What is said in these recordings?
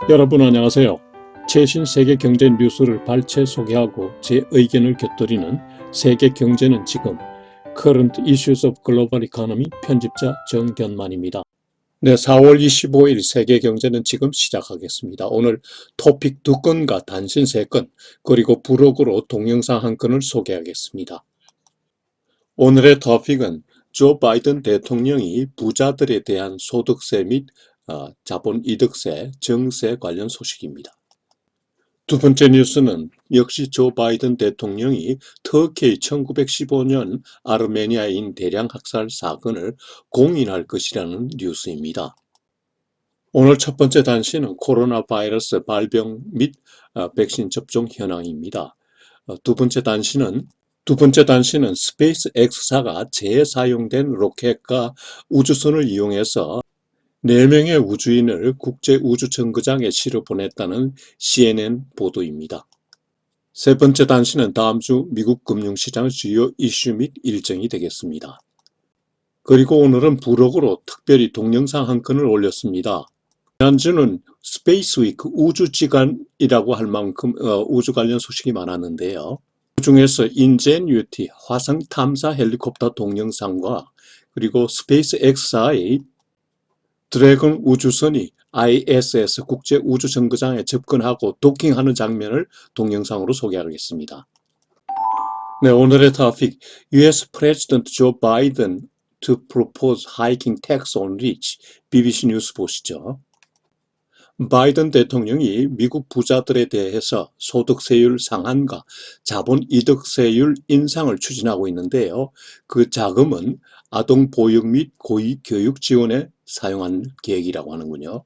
여러분 안녕하세요. 최신 세계 경제 뉴스를 발췌 소개하고 제 의견을 곁들이는 세계 경제는 지금 Current Issues of Global Economy 편집자 정견만입니다. 네, 4월 25일 세계 경제는 지금 시작하겠습니다. 오늘 토픽 2건과 단신 3건 그리고 부록으로 동영상 1건을 소개하겠습니다. 오늘의 토픽은 조 바이든 대통령이 부자들에 대한 소득세 및 자본이득세, 증세 관련 소식입니다. 두 번째 뉴스는 역시 조 바이든 대통령이 터키의 1915년 아르메니아인 대량 학살 사건을 공인할 것이라는 뉴스입니다. 오늘 첫 번째 단신은 코로나 바이러스 발병 및 백신 접종 현황입니다. 두 번째 단신은 스페이스 X사가 재사용된 로켓과 우주선을 이용해서 4명의 우주인을 국제우주정거장에 실어 보냈다는 CNN 보도입니다. 세 번째 단신은 다음 주 미국 금융시장의 주요 이슈 및 일정이 되겠습니다. 그리고 오늘은 부록으로 특별히 동영상 1건을 올렸습니다. 지난주는 스페이스 위크 우주지간이라고 할 만큼 우주 관련 소식이 많았는데요. 그중에서 인제뉴티 화성 탐사 헬리콥터 동영상과 그리고 스페이스 X사의 드래곤 우주선이 ISS 국제우주정거장에 접근하고 도킹하는 장면을 동영상으로 소개하겠습니다. 네, 오늘의 토픽 US President Joe Biden to propose hiking tax on rich. BBC 뉴스 보시죠. 바이든 대통령이 미국 부자들에 대해서 소득세율 상한과 자본이득세율 인상을 추진하고 있는데요. 그 자금은 아동 보육 및 고위교육 지원에 사용할 계획이라고 하는군요.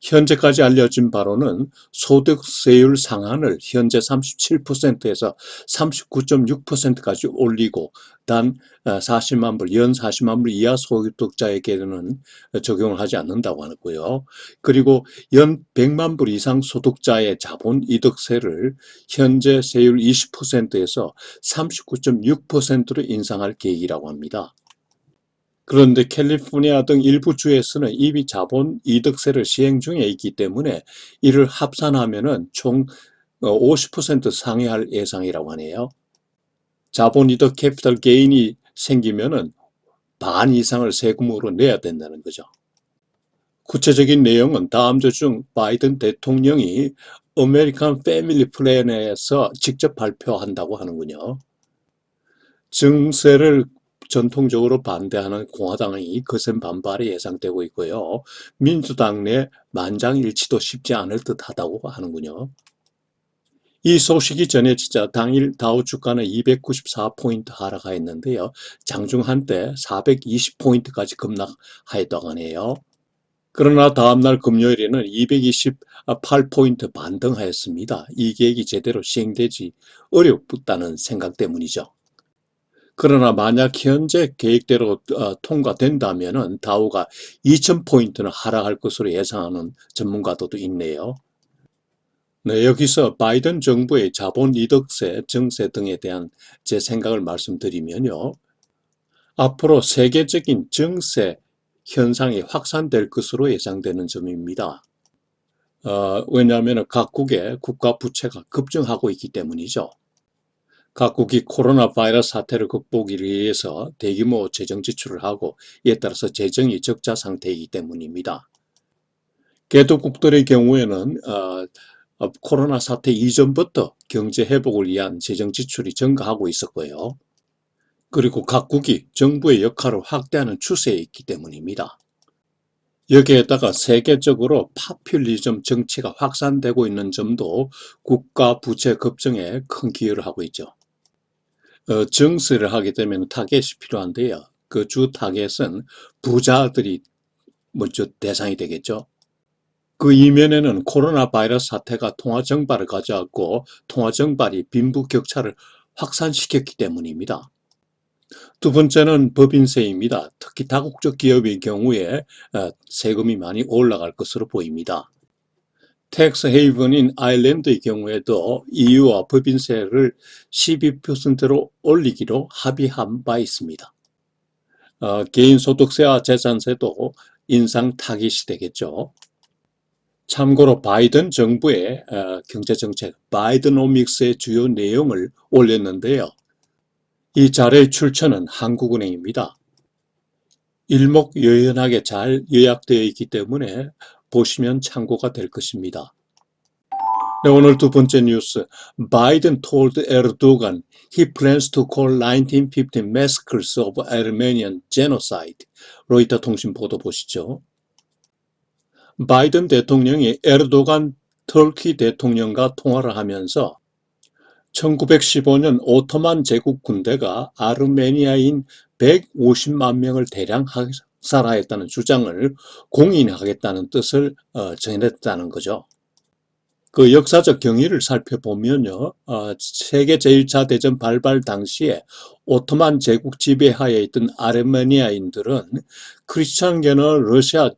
현재까지 알려진 바로는 소득세율 상한을 현재 37%에서 39.6%까지 올리고 단 40만 불, 연 40만 불 이하 소득자에게는 적용을 하지 않는다고 하고요. 그리고 연 100만 불 이상 소득자의 자본이득세를 현재 세율 20%에서 39.6%로 인상할 계획이라고 합니다. 그런데 캘리포니아 등 일부 주에서는 이미 자본이득세를 시행 중에 있기 때문에 이를 합산하면 총 50% 상회할 예상이라고 하네요. 자본이득 캐피털 게인이 생기면 반 이상을 세금으로 내야 된다는 거죠. 구체적인 내용은 다음 주 중 바이든 대통령이 아메리칸 패밀리 플랜에서 직접 발표한다고 하는군요. 증세를 전통적으로 반대하는 공화당의 거센 반발이 예상되고 있고요. 민주당 내 만장일치도 쉽지 않을 듯하다고 하는군요. 이 소식이 전해지자 당일 다우 주가는 294포인트 하락하였는데요. 장중 한때 420포인트까지 급락하였다고 하네요. 그러나 다음날 금요일에는 228포인트 반등하였습니다. 이 계획이 제대로 시행되지 어렵다는 생각 때문이죠. 그러나 만약 현재 계획대로 통과된다면 다우가 2000포인트는 하락할 것으로 예상하는 전문가들도 있네요. 네, 여기서 바이든 정부의 자본이득세, 증세 등에 대한 제 생각을 말씀드리면요. 앞으로 세계적인 증세 현상이 확산될 것으로 예상되는 점입니다. 왜냐하면 각국의 국가 부채가 급증하고 있기 때문이죠. 각국이 코로나 바이러스 사태를 극복하기 위해서 대규모 재정 지출을 하고 이에 따라서 재정이 적자 상태이기 때문입니다. 개도국들의 경우에는 코로나 사태 이전부터 경제 회복을 위한 재정 지출이 증가하고 있었고요. 그리고 각국이 정부의 역할을 확대하는 추세에 있기 때문입니다. 여기에다가 세계적으로 파퓰리즘 정치가 확산되고 있는 점도 국가 부채 급증에 큰 기여를 하고 있죠. 증세를 하게 되면 타겟이 필요한데요. 그 주 타겟은 부자들이 먼저 대상이 되겠죠. 그 이면에는 코로나 바이러스 사태가 통화정발을 가져왔고 통화정발이 빈부격차를 확산시켰기 때문입니다. 두 번째는 법인세입니다. 특히 다국적 기업의 경우에 세금이 많이 올라갈 것으로 보입니다. 텍스 헤이븐인 아일랜드의 경우에도 EU와 법인세를 12%로 올리기로 합의한 바 있습니다. 개인소득세와 재산세도 인상 타깃이 되겠죠. 참고로 바이든 정부의 경제정책 바이드노믹스의 주요 내용을 올렸는데요. 이 자료의 출처는 한국은행입니다. 일목요연하게 잘 요약되어 있기 때문에 보시면 참고가 될 것입니다. 네, 오늘 두 번째 뉴스. Biden told Erdogan he plans to call 1915 massacres of Armenian genocide. 로이터 통신 보도 보시죠. 바이든 대통령이 에르도간 터키 대통령과 통화를 하면서 1915년 오토만 제국 군대가 아르메니아인 150만 명을 대량 학살하였다는 주장을 공인하겠다는 뜻을 전했다는 거죠. 그 역사적 경위를 살펴보면요, 세계 제1차 대전 발발 당시에 오토만 제국 지배하에 있던 아르메니아인들은 크리스천계는 러시아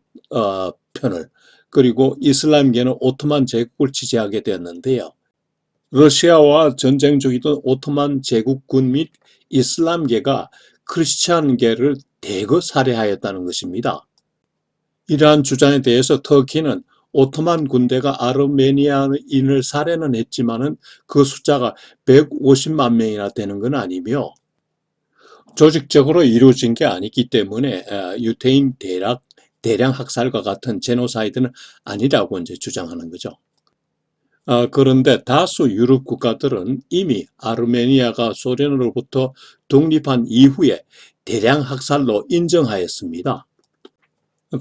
편을, 그리고 이슬람계는 오토만 제국을 지지하게 되었는데요. 러시아와 전쟁 중이던 오토만 제국군 및 이슬람계가 크리스찬계를 대거 살해하였다는 것입니다. 이러한 주장에 대해서 터키는 오토만 군대가 아르메니아인을 살해는 했지만은 그 숫자가 150만 명이나 되는 건 아니며 조직적으로 이루어진 게 아니기 때문에 유태인 대량 학살과 같은 제노사이드는 아니라고 이제 주장하는 거죠. 그런데 다수 유럽 국가들은 이미 아르메니아가 소련으로부터 독립한 이후에 대량 학살로 인정하였습니다.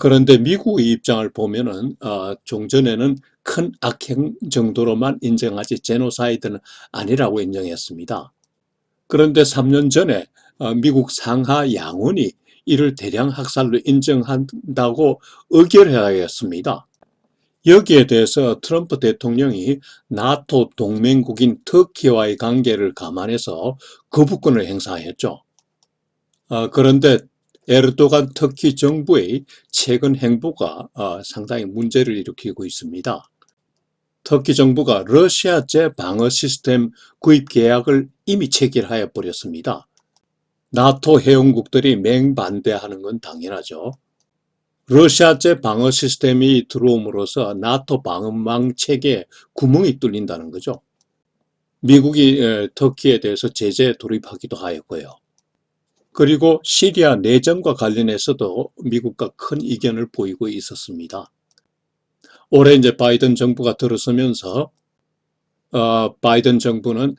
그런데 미국의 입장을 보면은 종전에는 큰 악행 정도로만 인정하지 제노사이드는 아니라고 인정했습니다. 그런데 3년 전에 미국 상하 양원이 이를 대량 학살로 인정한다고 의결하였습니다. 여기에 대해서 트럼프 대통령이 나토 동맹국인 터키와의 관계를 감안해서 거부권을 행사했죠. 그런데 에르도간 터키 정부의 최근 행보가 상당히 문제를 일으키고 있습니다. 터키 정부가 러시아제 방어 시스템 구입 계약을 이미 체결하여 버렸습니다. 나토 회원국들이 맹반대하는 건 당연하죠. 러시아제 방어 시스템이 들어옴으로써 나토 방어망 체계에 구멍이 뚫린다는 거죠. 미국이 터키에 대해서 제재에 돌입하기도 하였고요. 그리고 시리아 내전과 관련해서도 미국과 큰 이견을 보이고 있었습니다. 올해 이제 바이든 정부가 들어서면서 바이든 정부는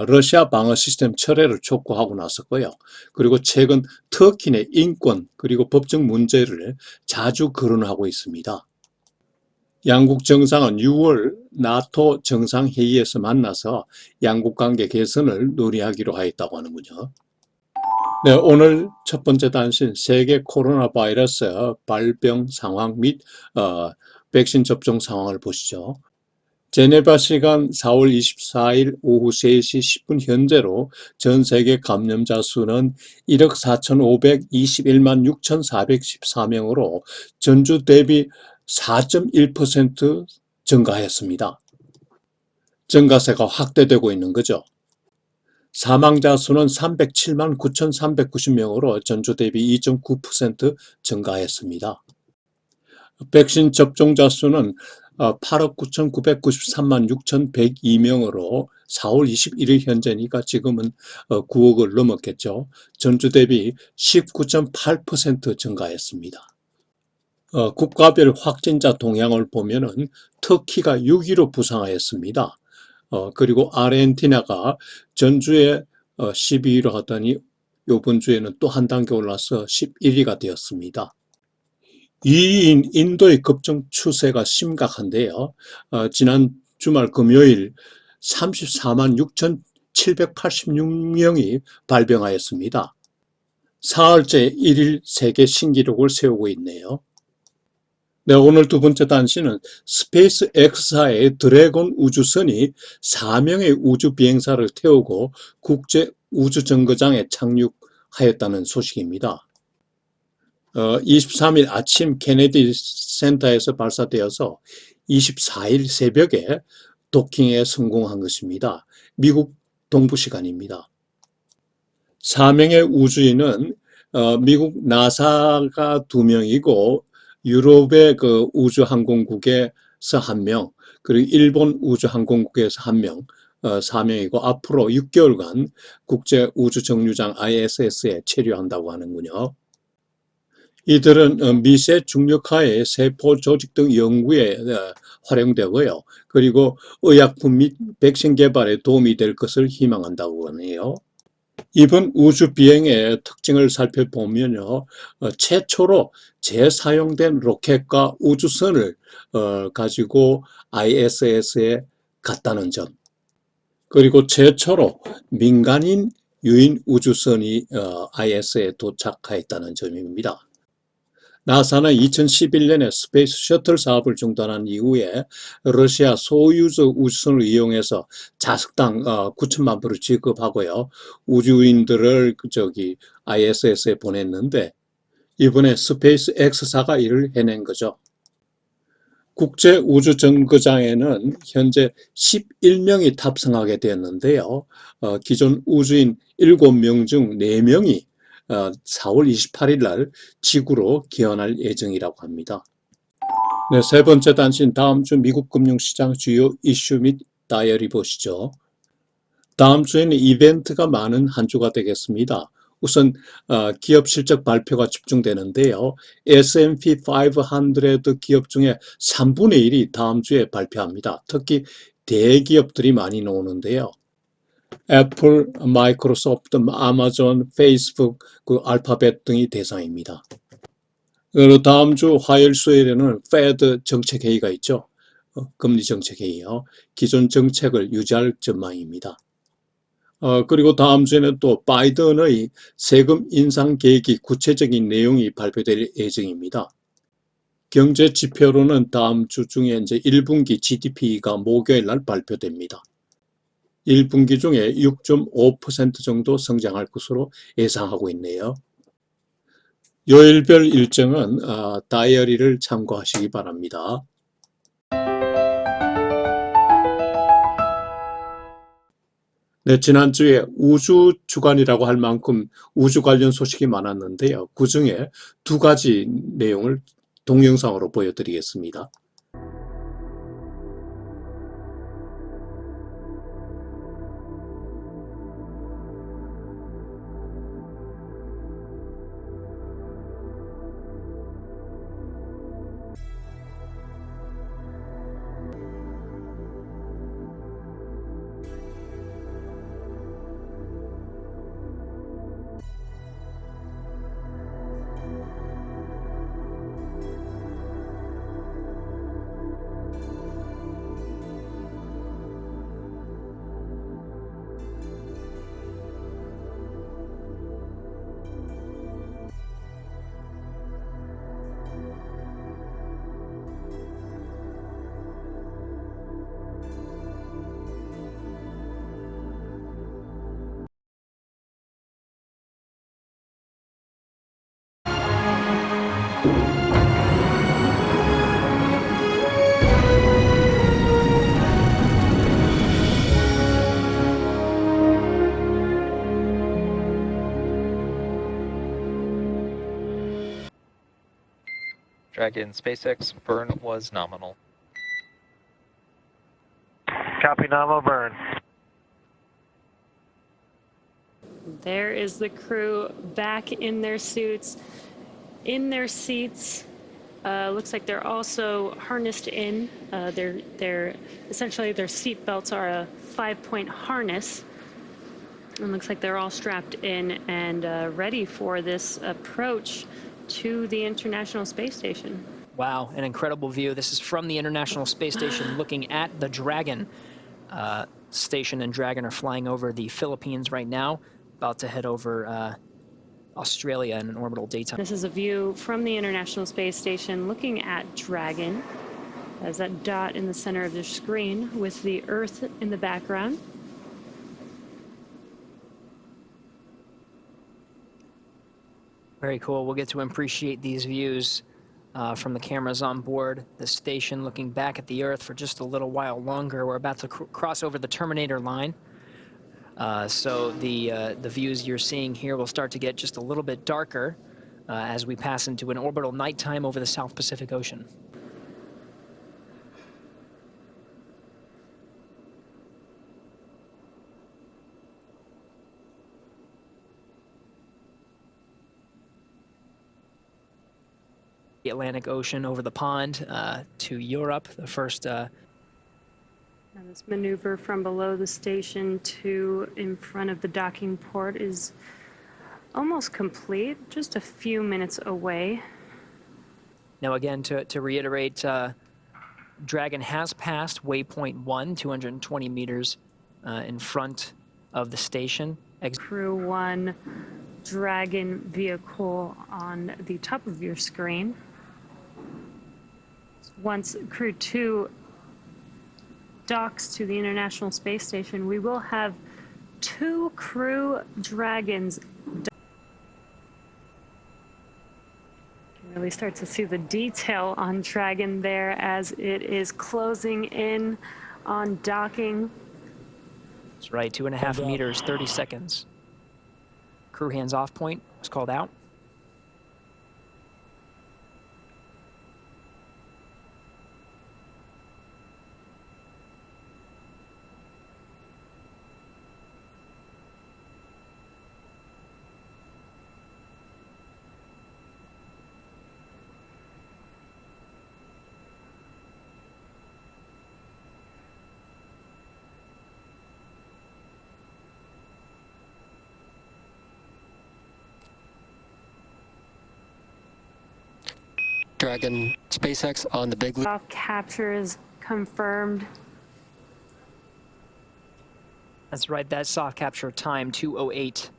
러시아 방어 시스템 철회를 촉구하고 나섰고요. 그리고 최근 터키 내 인권 그리고 법적 문제를 자주 거론하고 있습니다. 양국 정상은 6월 나토 정상회의에서 만나서 양국 관계 개선을 논의하기로 하였다고 하는군요. 네, 오늘 첫 번째 단신 세계 코로나 바이러스 발병 상황 및 백신 접종 상황을 보시죠. 제네바 시간 4월 24일 오후 3시 10분 현재로 전 세계 감염자 수는 1억 4,521만 6,414명으로 전주 대비 4.1% 증가했습니다. 증가세가 확대되고 있는 거죠. 사망자 수는 307만 9,390명으로 전주 대비 2.9% 증가했습니다. 백신 접종자 수는 8억 9,993만 6,102명으로 4월 21일 현재니까 지금은 9억을 넘었겠죠. 전주 대비 19.8% 증가했습니다. 국가별 확진자 동향을 보면은 터키가 6위로 부상하였습니다. 그리고 아르헨티나가 전주에 12위로 하더니 이번 주에는 또 한 단계 올라서 11위가 되었습니다. 2위인 인도의 급증 추세가 심각한데요. 지난 주말 금요일 34만 6,786명이 발병하였습니다. 사흘째 1일 세계 신기록을 세우고 있네요. 네, 오늘 두 번째 단신은 스페이스 X사의 드래곤 우주선이 4명의 우주 비행사를 태우고 국제 우주정거장에 착륙하였다는 소식입니다. 23일 아침 케네디 센터에서 발사되어서 24일 새벽에 도킹에 성공한 것입니다. 미국 동부 시간입니다. 4명의 우주인은 미국 나사가 2명이고 유럽의 그 우주항공국의 1명, 그리고 일본 우주항공국에서 1명, 4명이고 앞으로 6개월간 국제우주정류장 ISS에 체류한다고 하는군요. 이들은 미세 중력하에 세포 조직 등 연구에 활용되고요. 그리고 의약품 및 백신 개발에 도움이 될 것을 희망한다고 하네요. 이번 우주 비행의 특징을 살펴보면요, 최초로 재사용된 로켓과 우주선을 가지고 ISS에 갔다는 점, 그리고 최초로 민간인 유인 우주선이 ISS에 도착했다는 점입니다. 나사는 2011년에 스페이스 셔틀 사업을 중단한 이후에 러시아 소유즈 우주선을 이용해서 자석당 9천만 불을 지급하고요. 우주인들을 ISS에 보냈는데 이번에 스페이스 X사가 이를 해낸 거죠. 국제우주정거장에는 현재 11명이 탑승하게 되었는데요. 기존 우주인 7명 중 4명이 4월 28일 날 지구로 귀환할 예정이라고 합니다. 네, 세 번째 단신, 다음 주 미국 금융시장 주요 이슈 및 다이어리 보시죠. 다음 주에는 이벤트가 많은 한 주가 되겠습니다. 우선 기업 실적 발표가 집중되는데요. S&P 500 기업 중에 3분의 1이 다음 주에 발표합니다. 특히 대기업들이 많이 나오는데요. 애플, 마이크로소프트, 아마존, 페이스북, 알파벳 등이 대상입니다. 그리고 다음 주 화요일, 수요일에는 페드 정책회의가 있죠. 금리 정책회의요. 기존 정책을 유지할 전망입니다. 그리고 다음 주에는 또 바이든의 세금 인상 계획이 구체적인 내용이 발표될 예정입니다. 경제 지표로는 다음 주 중에 이제 1분기 GDP가 목요일 날 발표됩니다. 1분기 중에 6.5% 정도 성장할 것으로 예상하고 있네요. 요일별 일정은 다이어리를 참고하시기 바랍니다. 네, 지난주에 우주 주간이라고 할 만큼 우주 관련 소식이 많았는데요. 그 중에 2가지 내용을 동영상으로 보여드리겠습니다. Dragon SpaceX, burn was nominal. Copy, nominal burn. There is the crew back in their suits, in their seats. Looks like they're also harnessed in. They're essentially their seat belts are a 5-point harness. And looks like they're all strapped in and ready for this approach to the International Space Station. Wow, an incredible view. This is from the International Space Station looking at the Dragon station, and Dragon are flying over the Philippines right now, about to head over Australia in an orbital daytime. This is a view from the International Space Station looking at Dragon. As that dot in the center of the screen with the Earth in the background. Very cool. We'll get to appreciate these views from the cameras on board the station, looking back at the Earth for just a little while longer. We're about to cross over the Terminator line. So the views you're seeing here will start to get just a little bit darker as we pass into an orbital nighttime over the South Pacific Ocean. the Atlantic Ocean over the pond to Europe. The first Now this maneuver from below the station to in front of the docking port is almost complete, just a few minutes away. Now again, to reiterate, Dragon has passed waypoint 1, 220 meters in front of the station. Crew 1 Dragon vehicle on the top of your screen. Once Crew 2 docks to the International Space Station, we will have 2 Crew Dragons. You can really start to see the detail on Dragon there as it is closing in on docking. That's right, 2.5 meters, 30 seconds. Crew hands off point was called out. Dragon SpaceX on the Big Loop. Soft capture is confirmed. That's right, that soft capture time, 2:08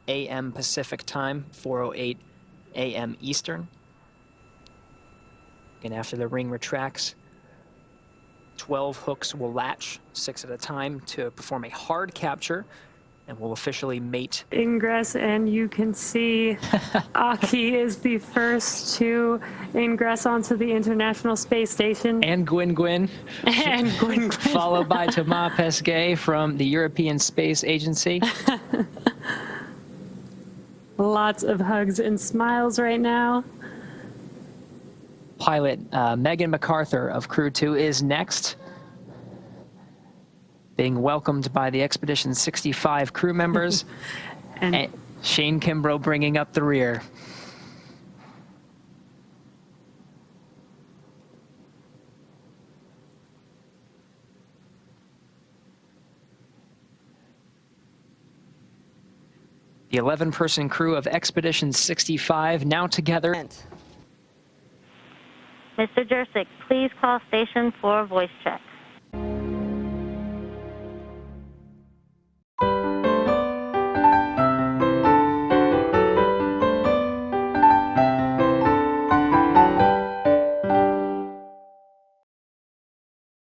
a.m. Pacific time, 4:08 a.m. Eastern. And after the ring retracts, 12 hooks will latch, 6 at a time, to perform a hard capture, and will officially mate. Ingress, and you can see Aki is the first to ingress onto the International Space Station. And Gwyn, And Gwyn. followed by Thomas Pesquet from the European Space Agency. Lots of hugs and smiles right now. Pilot Megan MacArthur of Crew 2 is next, being welcomed by the Expedition 65 crew members, and Shane Kimbrough bringing up the rear. The 11-person crew of Expedition 65 now together. Mr. Jurczyk, please call station for voice check.